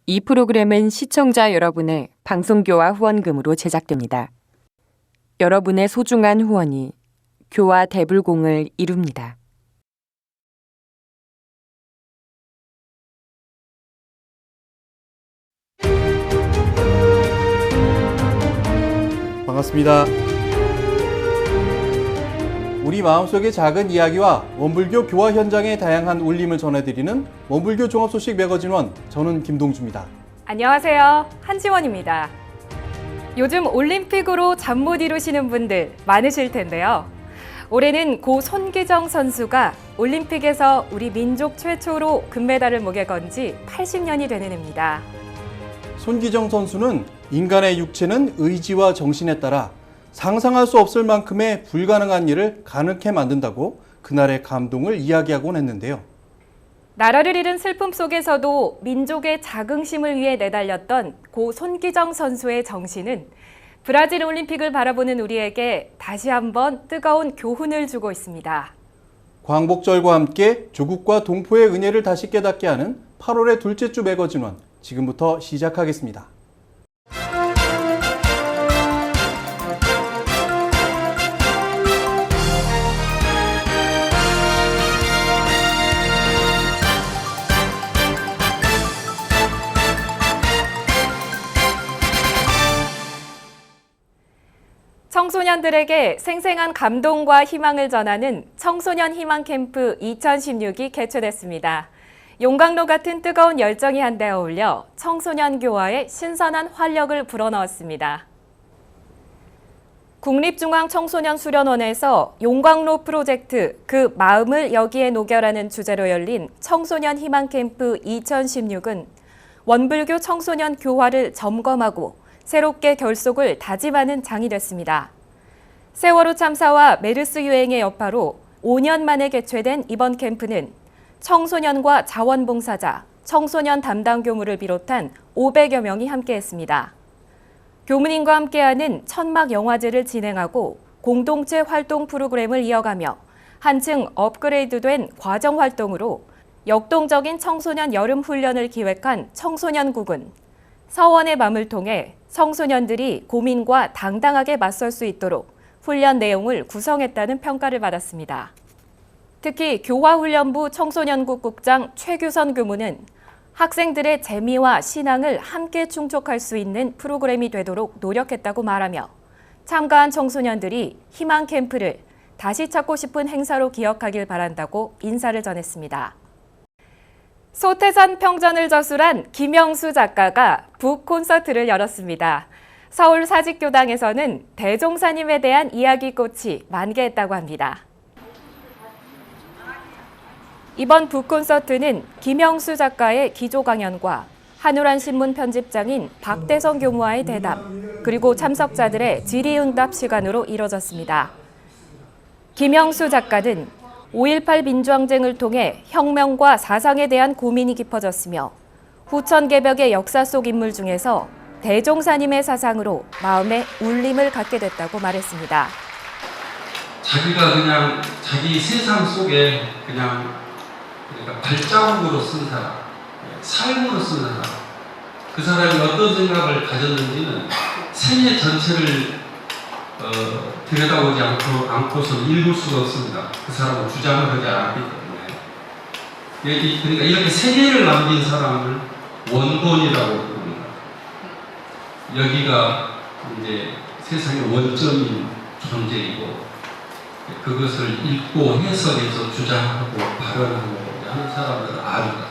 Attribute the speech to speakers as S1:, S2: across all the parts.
S1: 이 프로그램은 시청자 여러분의 방송교화 후원금으로 제작됩니다. 여러분의 소중한 후원이 교화 대불공을 이룹니다.
S2: 반갑습니다. 우리 마음속의 작은 이야기와 원불교 교화 현장의 다양한 울림을 전해드리는 원불교 종합소식 매거진 원, 저는 김동주입니다.
S3: 안녕하세요. 한지원입니다. 요즘 올림픽으로 잠 못 이루시는 분들 많으실 텐데요. 올해는 고 손기정 선수가 올림픽에서 우리 민족 최초로 금메달을 목에 건 지 80년이 되는 해입니다.
S2: 손기정 선수는 인간의 육체는 의지와 정신에 따라 상상할 수 없을 만큼의 불가능한 일을 가능케 만든다고 그날의 감동을 이야기하곤 했는데요.
S3: 나라를 잃은 슬픔 속에서도 민족의 자긍심을 위해 내달렸던 고 손기정 선수의 정신은 브라질 올림픽을 바라보는 우리에게 다시 한번 뜨거운 교훈을 주고 있습니다.
S2: 광복절과 함께 조국과 동포의 은혜를 다시 깨닫게 하는 8월의 둘째 주 매거진 원, 지금부터 시작하겠습니다.
S3: 청소년들에게 생생한 감동과 희망을 전하는 청소년 희망 캠프 2016이 개최됐습니다. 용광로 같은 뜨거운 열정이 한데 어울려 청소년 교화에 신선한 활력을 불어넣었습니다. 국립중앙청소년수련원에서 용광로 프로젝트 그 마음을 여기에 녹여라는 주제로 열린 청소년 희망 캠프 2016은 원불교 청소년 교화를 점검하고 새롭게 결속을 다짐하는 장이 됐습니다. 세월호 참사와 메르스 유행의 여파로 5년 만에 개최된 이번 캠프는 청소년과 자원봉사자, 청소년 담당 교무를 비롯한 500여 명이 함께했습니다. 교무님과 함께하는 천막 영화제를 진행하고 공동체 활동 프로그램을 이어가며 한층 업그레이드된 과정 활동으로 역동적인 청소년 여름 훈련을 기획한 청소년국은 서원의 맘을 통해 청소년들이 고민과 당당하게 맞설 수 있도록 훈련 내용을 구성했다는 평가를 받았습니다. 특히 교화훈련부 청소년국 국장 최규선 교무는 학생들의 재미와 신앙을 함께 충족할 수 있는 프로그램이 되도록 노력했다고 말하며 참가한 청소년들이 희망 캠프를 다시 찾고 싶은 행사로 기억하길 바란다고 인사를 전했습니다. 소태산 평전을 저술한 김영수 작가가 북 콘서트를 열었습니다. 서울 사직교당에서는 대종사님에 대한 이야기꽃이 만개했다고 합니다. 이번 북 콘서트는 김영수 작가의 기조 강연과 한우란 신문 편집장인 박대성 교무와의 대담, 그리고 참석자들의 질의응답 시간으로 이뤄졌습니다. 김영수 작가는 5.18 민주항쟁을 통해 혁명과 사상에 대한 고민이 깊어졌으며 후천개벽의 역사 속 인물 중에서 대종사님의 사상으로 마음에 울림을 갖게 됐다고 말했습니다.
S4: 자기가 그냥 자기 세상 속에 그러니까 발자국으로 쓴 사람, 삶으로 쓴 사람, 그 사람이 어떤 생각을 가졌는지는 생애 전체를 들여다보지 않고서 읽을 수가 없습니다. 그 사람은 주장을 하지 않았기 때문에. 그러니까 이렇게 세계를 남긴 사람을 원본이라고 부릅니다. 여기가 이제 세상의 원점인 존재이고 그것을 읽고 해석해서 주장하고 발언하고 하는 사람들은 아니다.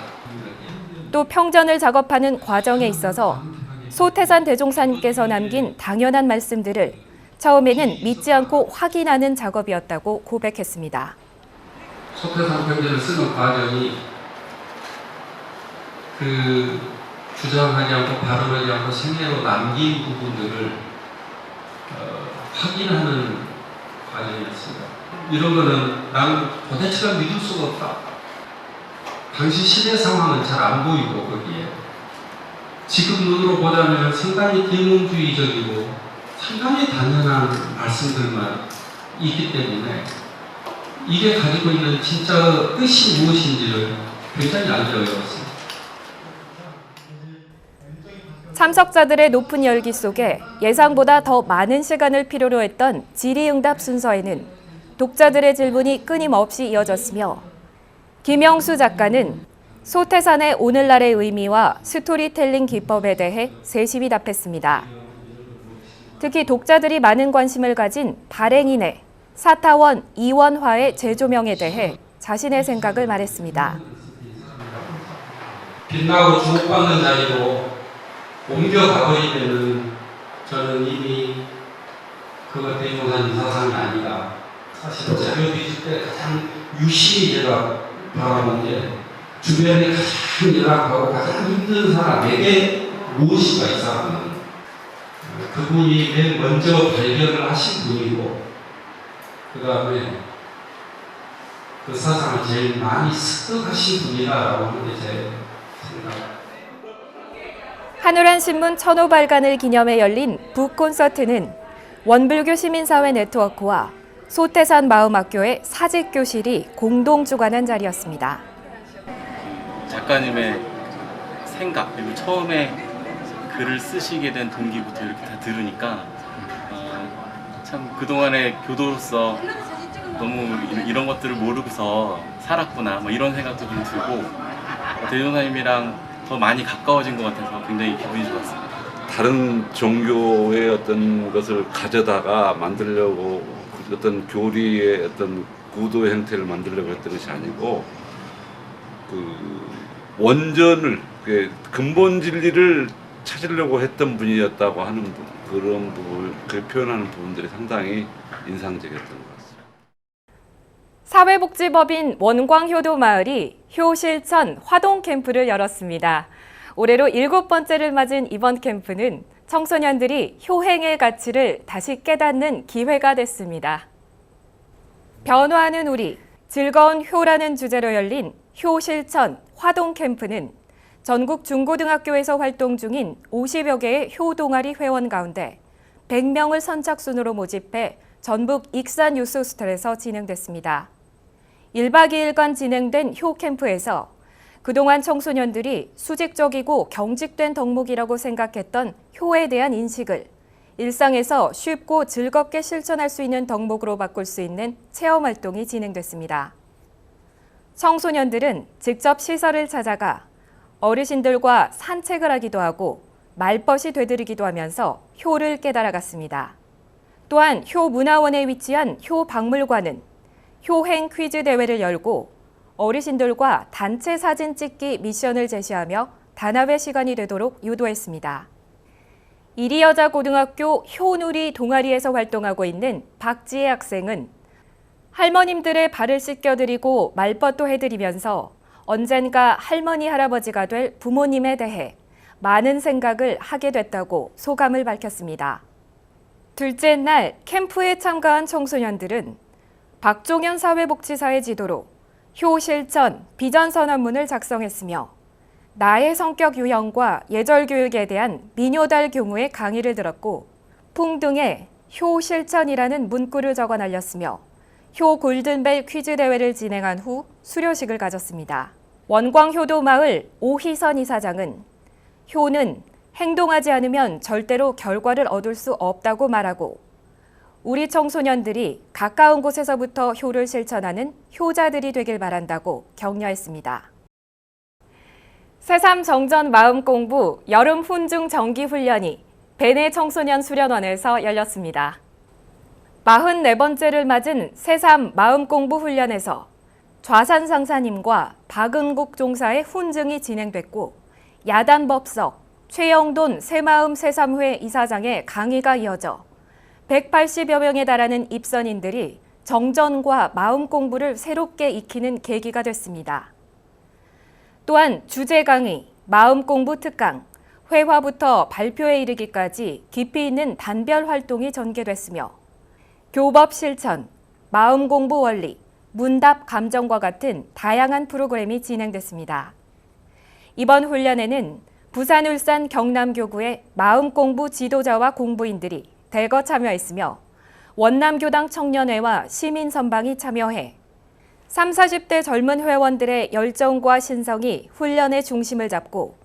S3: 또 평전을 작업하는 과정에 있어서 소태산 대종사님께서 남긴 당연한 말씀들을 처음에는 믿지 않고 확인하는 작업이었다고 고백했습니다.
S4: 소태산 평전을 쓰는 과정이 그 주장하지 않고 발언하지 않고 생애로 남긴 부분들을 확인하는 과정이었습니다. 이런 거는 나는 도대체가 믿을 수가 없다. 당시 시대 상황은 잘 안 보이고 거기에 지금 눈으로 보자면 상당히 계몽주의적이고 상당히 당연한 말씀들만 있기 때문에 이게 가지고 있는 진짜 뜻이 무엇인지를 굉장히 알기 어려웠습니다.
S3: 참석자들의 높은 열기 속에 예상보다 더 많은 시간을 필요로 했던 질의응답 순서에는 독자들의 질문이 끊임없이 이어졌으며 김영수 작가는 소태산의 오늘날의 의미와 스토리텔링 기법에 대해 세심히 답했습니다. 특히 독자들이 많은 관심을 가진 발행인의 사타원 이원화의 재조명에 대해 자신의 생각을 말했습니다.
S4: 빛나고 주목받는 자리로 옮겨가버리면은 저는 이미 그것 대용한 사상이 아니다. 사실 자료 뒤질 때 가장 유심히 제가 바라본 게 주변에 가장 열악하고 가장 힘든 사람에게 무엇인가 이 사람은 그분이 맨 먼저 발견을 하신 분이고 그 다음에 그 사상을 제일 많이 습득하신 분이다라고 하는 게 제 생각.
S3: 한우란 신문 1000호 발간을 기념해 열린 북콘서트는 원불교 시민사회 네트워크와 소태산 마음학교의 사직교실이 공동 주관한 자리였습니다.
S5: 작가님의 생각, 그리고 처음에 글을 쓰시게 된 동기부터 이렇게 다 들으니까 참 그동안의 교도로서 너무 이런 것들을 모르고서 살았구나 뭐 이런 생각도 좀 들고 대종사님이랑 더 많이 가까워진 것 같아서 굉장히 기분이 좋았습니다.
S6: 다른 종교의 어떤 것을 가져다가 만들려고 어떤 교리의 어떤 구도 형태를 만들려고 했던 것이 아니고 그 원전을 근본 진리를 찾으려고 했던 분이었다고 하는 그런 부분, 그 표현하는 부분들이 상당히 인상적이었던 것 같습니다.
S3: 사회복지법인 원광효도마을이 효실천 화동 캠프를 열었습니다. 올해로 7번째를 맞은 이번 캠프는 청소년들이 효행의 가치를 다시 깨닫는 기회가 됐습니다. 변화하는 우리, 즐거운 효라는 주제로 열린 효실천 화동 캠프는 전국 중고등학교에서 활동 중인 50여 개의 효 동아리 회원 가운데 100명을 선착순으로 모집해 전북 익산 유스호스텔에서 진행됐습니다. 1박 2일간 진행된 효 캠프에서 그동안 청소년들이 수직적이고 경직된 덕목이라고 생각했던 효에 대한 인식을 일상에서 쉽고 즐겁게 실천할 수 있는 덕목으로 바꿀 수 있는 체험활동이 진행됐습니다. 청소년들은 직접 시설을 찾아가 어르신들과 산책을 하기도 하고 말벗이 되드리기도 하면서 효를 깨달아갔습니다. 또한 효문화원에 위치한 효박물관은 효행 퀴즈 대회를 열고 어르신들과 단체 사진 찍기 미션을 제시하며 단합의 시간이 되도록 유도했습니다. 이리여자고등학교 효누리 동아리에서 활동하고 있는 박지혜 학생은 할머님들의 발을 씻겨드리고 말벗도 해드리면서 언젠가 할머니, 할아버지가 될 부모님에 대해 많은 생각을 하게 됐다고 소감을 밝혔습니다. 둘째 날 캠프에 참가한 청소년들은 박종현 사회복지사의 지도로 효실천 비전선언문을 작성했으며 나의 성격 유형과 예절교육에 대한 민요달 교무의 강의를 들었고 풍등에 효실천이라는 문구를 적어 날렸으며 효 골든벨 퀴즈 대회를 진행한 후 수료식을 가졌습니다. 원광효도마을 오희선 이사장은 효는 행동하지 않으면 절대로 결과를 얻을 수 없다고 말하고 우리 청소년들이 가까운 곳에서부터 효를 실천하는 효자들이 되길 바란다고 격려했습니다. 새삼 정전 마음공부 여름 훈중 정기훈련이 배내 청소년 수련원에서 열렸습니다. 44번째를 맞은 새삼 마음공부 훈련에서 좌산상사님과 박은국 종사의 훈증이 진행됐고 야단법석 최영돈 새마음 새삼회 이사장의 강의가 이어져 180여 명에 달하는 입선인들이 정전과 마음 공부를 새롭게 익히는 계기가 됐습니다. 또한 주제 강의, 마음 공부 특강, 회화부터 발표에 이르기까지 깊이 있는 단별 활동이 전개됐으며 교법 실천, 마음 공부 원리, 문답 감정과 같은 다양한 프로그램이 진행됐습니다. 이번 훈련에는 부산, 울산, 경남교구의 마음 공부 지도자와 공부인들이 대거 참여했으며 원남교당 청년회와 시민선방이 참여해 30, 40대 젊은 회원들의 열정과 신성이 훈련의 중심을 잡고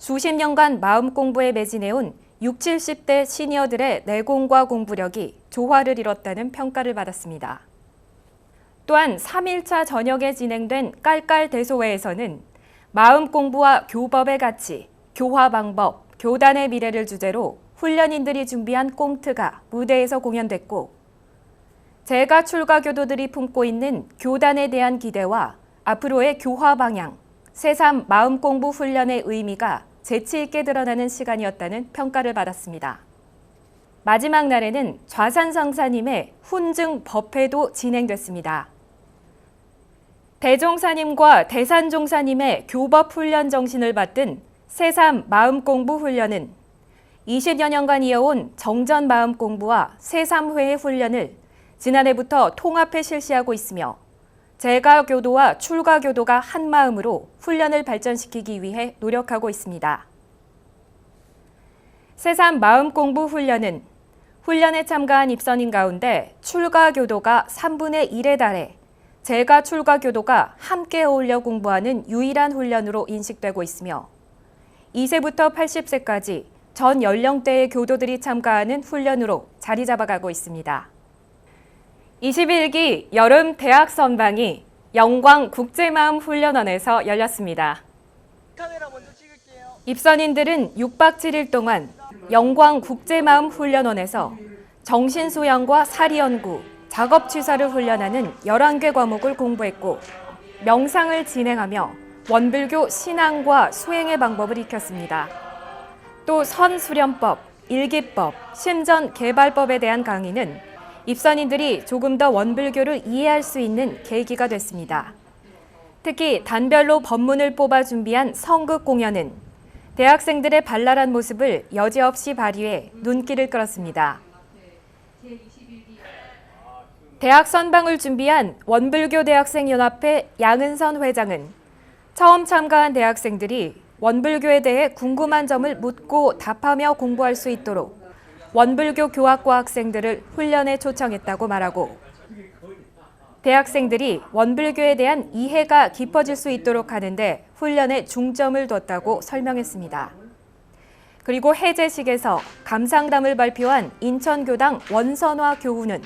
S3: 수십 년간 마음 공부에 매진해온 60, 70대 시니어들의 내공과 공부력이 조화를 이뤘다는 평가를 받았습니다. 또한 3일차 저녁에 진행된 깔깔대소회에서는 마음 공부와 교법의 가치, 교화 방법, 교단의 미래를 주제로 훈련인들이 준비한 꽁트가 무대에서 공연됐고, 재가 출가 교도들이 품고 있는 교단에 대한 기대와 앞으로의 교화 방향, 새삼 마음 공부 훈련의 의미가 재치 있게 드러나는 시간이었다는 평가를 받았습니다. 마지막 날에는 좌산성사님의 훈증 법회도 진행됐습니다. 대종사님과 대산종사님의 교법 훈련 정신을 받든 새삼 마음 공부 훈련은 20여 년간 이어온 정전 마음 공부와 새삼회의 훈련을 지난해부터 통합해 실시하고 있으며 재가 교도와 출가 교도가 한 마음으로 훈련을 발전시키기 위해 노력하고 있습니다. 새삼 마음 공부 훈련은 훈련에 참가한 입선인 가운데 출가 교도가 3분의 1에 달해 재가 출가 교도가 함께 어울려 공부하는 유일한 훈련으로 인식되고 있으며 2세부터 80세까지 전 연령대의 교도들이 참가하는 훈련으로 자리 잡아가고 있습니다. 21기 여름 대학 선방이 영광 국제마음 훈련원에서 열렸습니다. 입선인들은 6박 7일 동안 영광 국제마음 훈련원에서 정신소양과 사리연구, 작업 취사를 훈련하는 11개 과목을 공부했고 명상을 진행하며 원불교 신앙과 수행의 방법을 익혔습니다. 또 선수련법, 일기법, 심전개발법에 대한 강의는 입선인들이 조금 더 원불교를 이해할 수 있는 계기가 됐습니다. 특히 단별로 법문을 뽑아 준비한 성극 공연은 대학생들의 발랄한 모습을 여지없이 발휘해 눈길을 끌었습니다. 대학 선방을 준비한 원불교 대학생연합회 양은선 회장은 처음 참가한 대학생들이 원불교에 대해 궁금한 점을 묻고 답하며 공부할 수 있도록 원불교 교학과 학생들을 훈련에 초청했다고 말하고 대학생들이 원불교에 대한 이해가 깊어질 수 있도록 하는데 훈련에 중점을 뒀다고 설명했습니다. 그리고 해제식에서 감상담을 발표한 인천교당 원선화 교우는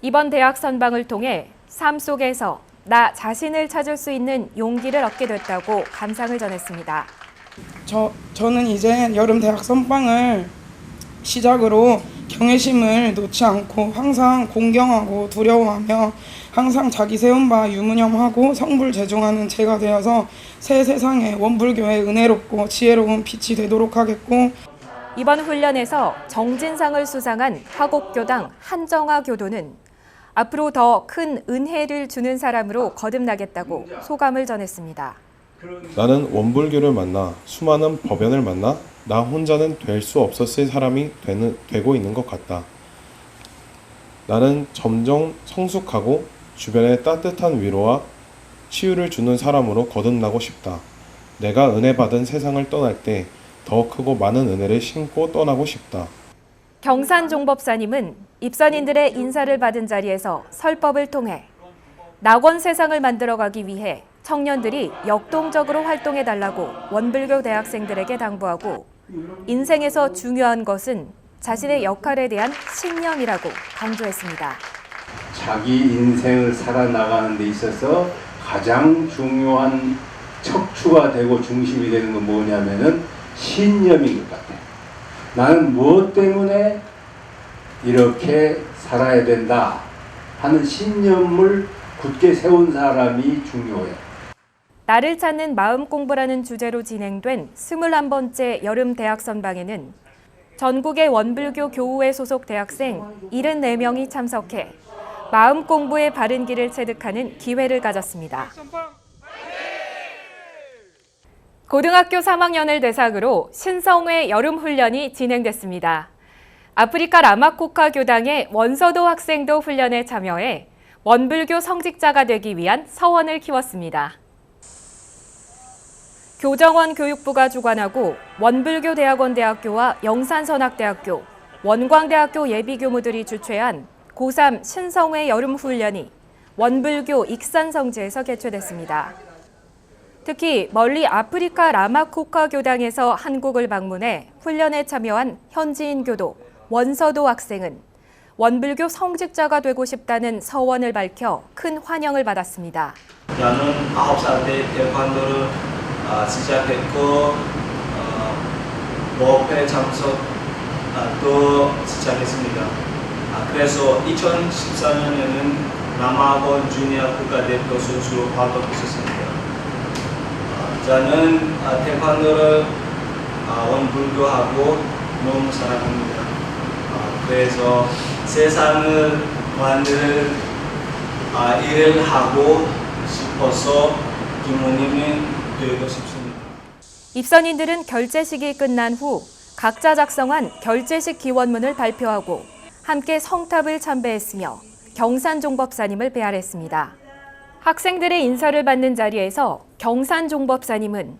S3: 이번 대학 선방을 통해 삶 속에서 나 자신을 찾을 수 있는 용기를 얻게 됐다고 감상을 전했습니다.
S7: 저는 이제 여름 대학 선방을 시작으로 경외심을 놓지 않고 항상 공경하고 두려워하며 항상 자기 세운 바 유무념하고 성불재종하는 제가 되어서 새 세상에 원불교의 은혜롭고 지혜로운 빛이 되도록 하겠고
S3: 이번 훈련에서 정진상을 수상한 화곡교당 한정아 교도는 앞으로 더 큰 은혜를 주는 사람으로 거듭나겠다고 소감을 전했습니다.
S8: 나는 원불교를 만나 수많은 법연을 만나 나 혼자는 될 수 없었을 사람이 되고 있는 것 같다. 나는 점점 성숙하고 주변에 따뜻한 위로와 치유를 주는 사람으로 거듭나고 싶다. 내가 은혜 받은 세상을 떠날 때 더 크고 많은 은혜를 심고 떠나고 싶다.
S3: 경산종법사님은 입선인들의 인사를 받은 자리에서 설법을 통해 낙원 세상을 만들어가기 위해 청년들이 역동적으로 활동해달라고 원불교 대학생들에게 당부하고 인생에서 중요한 것은 자신의 역할에 대한 신념이라고 강조했습니다.
S9: 자기 인생을 살아나가는 데 있어서 가장 중요한 척추가 되고 중심이 되는 건 뭐냐면은 신념인 것 같아요. 나는 무엇 때문에 이렇게 살아야 된다 하는 신념을 굳게 세운 사람이 중요해요.
S3: 나를 찾는 마음 공부라는 주제로 진행된 21번째 여름 대학 선방에는 전국의 원불교 교우회 소속 대학생 74명이 참석해 마음 공부의 바른 길을 체득하는 기회를 가졌습니다. 고등학교 3학년을 대상으로 신성회 여름훈련이 진행됐습니다. 아프리카 라마코카 교당의 원서도 학생도 훈련에 참여해 원불교 성직자가 되기 위한 서원을 키웠습니다. 교정원 교육부가 주관하고 원불교 대학원 대학교와 영산선학대학교, 원광대학교 예비교무들이 주최한 고3 신성회 여름훈련이 원불교 익산성지에서 개최됐습니다. 특히 멀리 아프리카 라마코카 교당에서 한국을 방문해 훈련에 참여한 현지인 교도 원서도 학생은 원불교 성직자가 되고 싶다는 서원을 밝혀 큰 환영을 받았습니다.
S10: 나는 9살 때 태권도를 시작했고 모회 참석도 시작했습니다. 그래서 2014년에는 남아권 주니어 국가대표 선수로 활동했었습니다. 저는 태권도를 원불교하고 너무 사랑합니다. 그래서 세상을 만드는 일을 하고 싶어서 부모님이 되고 싶습니다.
S3: 입선인들은 결제식이 끝난 후 각자 작성한 결제식 기원문을 발표하고 함께 성탑을 참배했으며 경산종법사님을 배알했습니다. 학생들의 인사를 받는 자리에서 경산종법사님은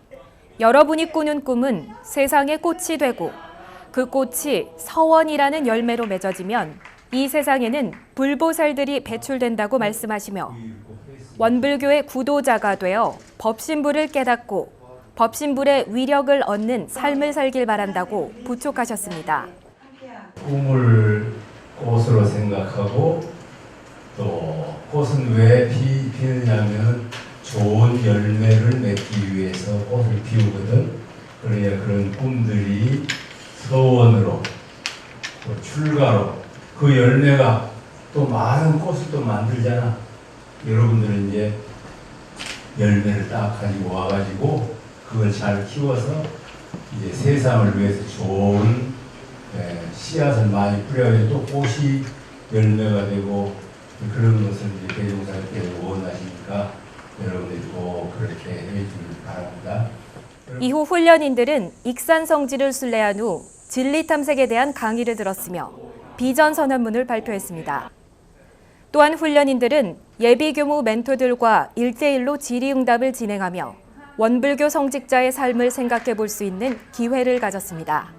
S3: 여러분이 꾸는 꿈은 세상의 꽃이 되고 그 꽃이 서원이라는 열매로 맺어지면 이 세상에는 불보살들이 배출된다고 말씀하시며 원불교의 구도자가 되어 법신불을 깨닫고 법신불의 위력을 얻는 삶을 살길 바란다고 부축하셨습니다.
S11: 꿈을 꽃으로 생각하고 또 꽃은 왜 피느냐면 좋은 열매를 맺기 위해서 꽃을 피우거든. 그래야 그런 꿈들이 서원으로 또 출가로 그 열매가 또 많은 꽃을 또 만들잖아. 여러분들은 이제 열매를 딱 가지고 와가지고 그걸 잘 키워서 이제 세상을 위해서 좋은 씨앗을 많이 뿌려야 또 꽃이 열매가 되고 그런 것을 이제 대종사님께서 원하시니까 여러분들이 꼭 그렇게 해주길 바랍니다.
S3: 이후 훈련인들은 익산성지를 순례한 후 진리탐색에 대한 강의를 들었으며 비전선언문을 발표했습니다. 또한 훈련인들은 예비교무 멘토들과 1대1로 질의응답을 진행하며 원불교 성직자의 삶을 생각해 볼 수 있는 기회를 가졌습니다.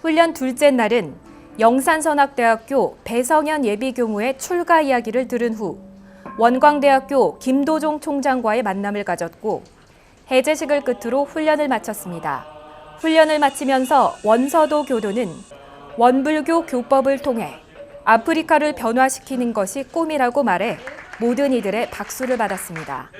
S3: 훈련 둘째 날은 영산선악대학교 배성현 예비교무의 출가 이야기를 들은 후 원광대학교 김도종 총장과의 만남을 가졌고 해제식을 끝으로 훈련을 마쳤습니다. 훈련을 마치면서 원서도 교도는 원불교 교법을 통해 아프리카를 변화시키는 것이 꿈이라고 말해 모든 이들의 박수를 받았습니다.